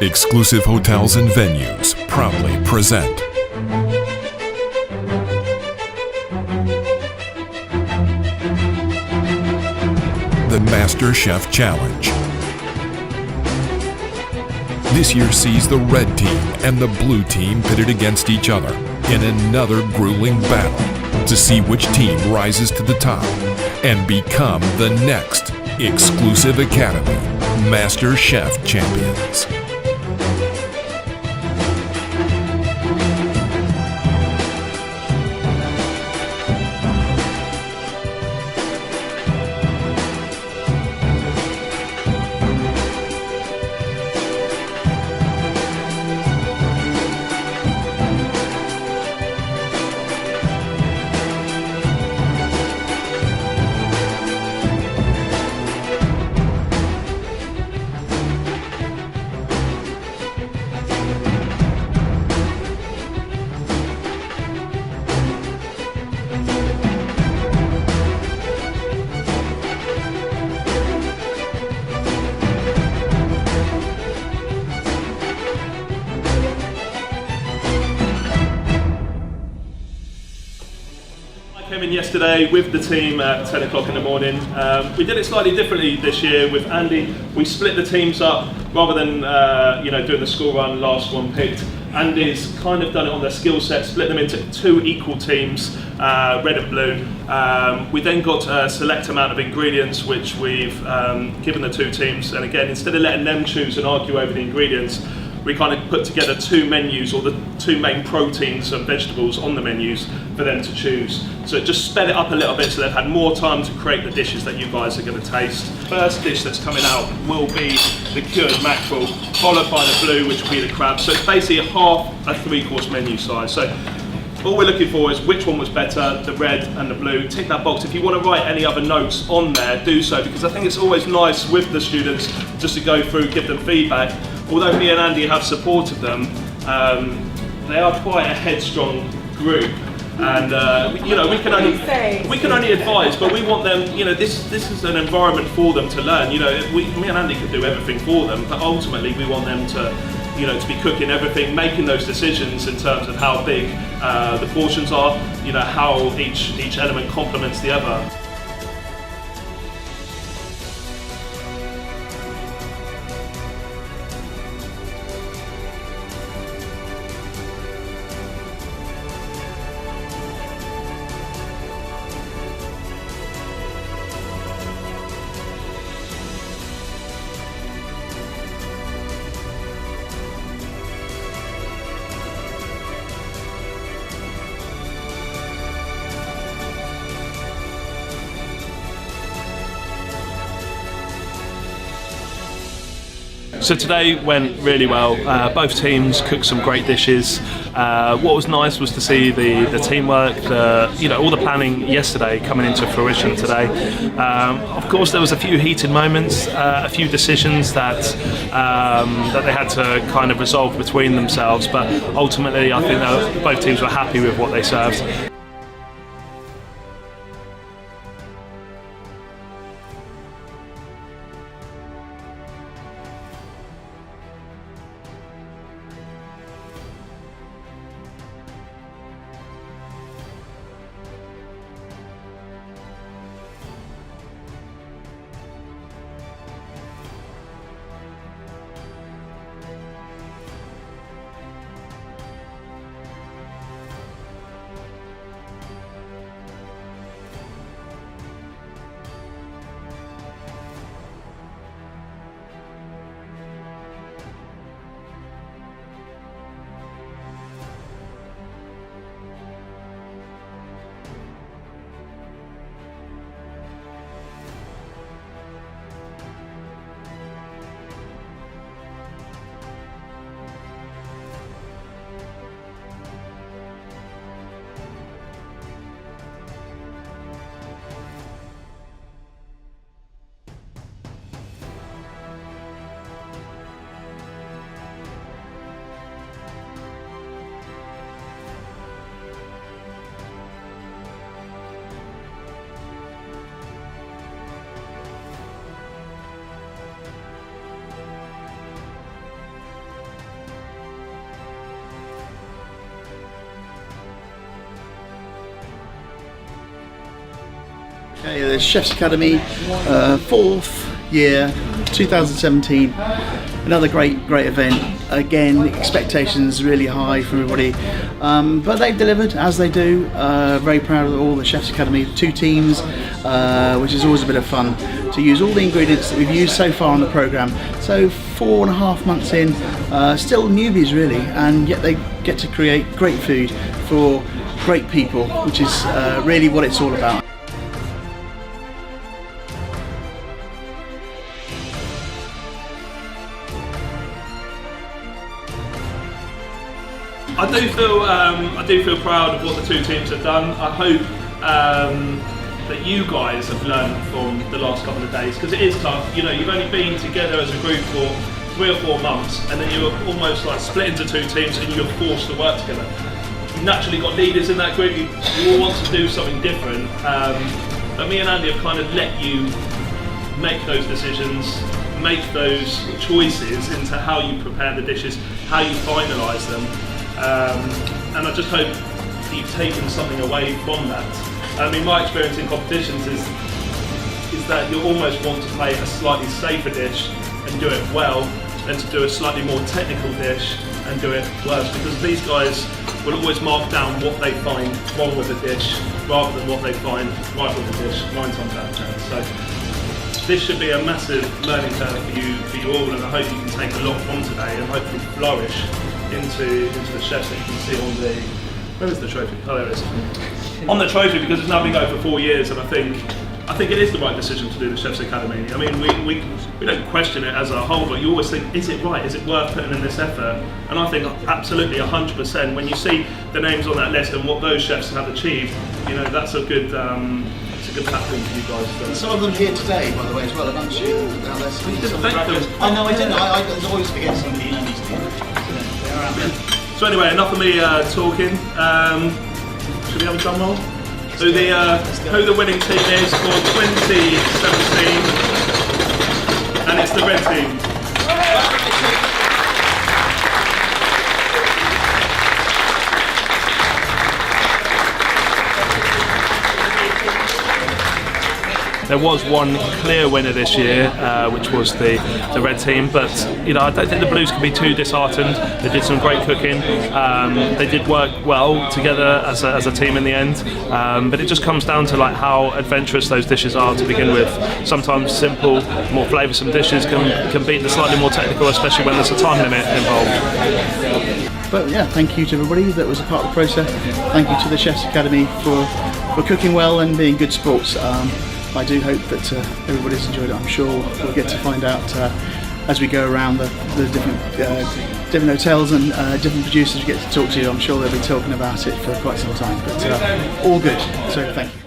Exclusive hotels and venues proudly present the Masterchef Challenge. This year sees the red team and the blue team pitted against each other in another grueling battle to see which team rises to the top and become the next exclusive Academy Masterchef champions. I came in yesterday with the team at 10 o'clock in the morning. We did it slightly differently this year with Andy. We split the teams up rather than doing the school run, last one picked. Andy's kind of done it on their skill set, split them into two equal teams, red and blue. We then got a select amount of ingredients which we've given the two teams, and again, instead of letting them choose and argue over the ingredients, we kind of put together two menus, or the two main proteins and vegetables on the menus for them to choose. So it just sped it up a little bit so they've had more time to create the dishes that you guys are going to taste. First dish that's coming out will be the cured mackerel, followed by the blue, which will be the crab. So it's basically a three-course menu size. So all we're looking for is which one was better, the red and the blue. Tick that box. If you want to write any other notes on there, do so, because I think it's always nice with the students just to go through, give them feedback. Although me and Andy have supported them, they are quite a headstrong group, and we can only advise, but we want them. This is an environment for them to learn. Me and Andy could do everything for them, but ultimately we want them to be cooking everything, making those decisions in terms of how big the portions are, how each element complements the other. So today went really well. Both teams cooked some great dishes. What was nice was to see the teamwork, all the planning yesterday coming into fruition today. Of course, there was a few heated moments, a few decisions that they had to kind of resolve between themselves. But ultimately, I think that both teams were happy with what they served. Okay, the Chef's Academy, 4th year, 2017. Another great event. Again, expectations really high from everybody, but they've delivered as they do. Very proud of all the Chef's Academy, 2 teams, which is always a bit of fun to use all the ingredients that we've used so far on the programme. So 4.5 months in, still newbies really, and yet they get to create great food for great people, which is really what it's all about. I do feel proud of what the 2 teams have done. I hope that you guys have learned from the last couple of days, because it is tough. You know, you've only been together as a group for 3 or 4 months, and then you're almost like split into 2 teams, and you're forced to work together. You've naturally got leaders in that group. You all want to do something different, but me and Andy have kind of let you make those decisions, make those choices into how you prepare the dishes, how you finalise them. And I just hope that you've taken something away from that. I mean, my experience in competitions is that you almost want to play a slightly safer dish and do it well, than to do a slightly more technical dish and do it worse, because these guys will always mark down what they find wrong with the dish rather than what they find right with the dish 9 times out of 10. So this should be a massive learning curve for you all, and I hope you can take a lot from today and hopefully flourish into the chefs that you can see on the, where is the trophy? Oh, there it is. On the trophy, because it's now been going for 4 years, and I think it is the right decision to do the Chef's Academy. I mean, we don't question it as a whole, but you always think, is it right? Is it worth putting in this effort? And I think absolutely 100%. When you see the names on that list and what those chefs have achieved, you know, that's a good platform for you guys. Some of them here today, by the way, as well, amongst you. You didn't thank them. Oh no, I didn't. I always forget somebody in these teams. They're around there. So anyway, enough of me talking. Should we have a drum roll? Who the winning team is for 2017, and it's the red team. There was one clear winner this year, which was the red team, but you know, I don't think the Blues can be too disheartened. They did some great cooking. They did work well together as a team in the end, but it just comes down to like how adventurous those dishes are to begin with. Sometimes simple, more flavoursome dishes can beat the slightly more technical, especially when there's a time limit involved. But yeah, thank you to everybody that was a part of the process. Thank you to the Chef's Academy for cooking well and being good sports. I do hope that everybody's enjoyed it. I'm sure we'll get to find out as we go around the different hotels and different producers we get to talk to. I'm sure they'll be talking about it for quite some time, but all good, so thank you.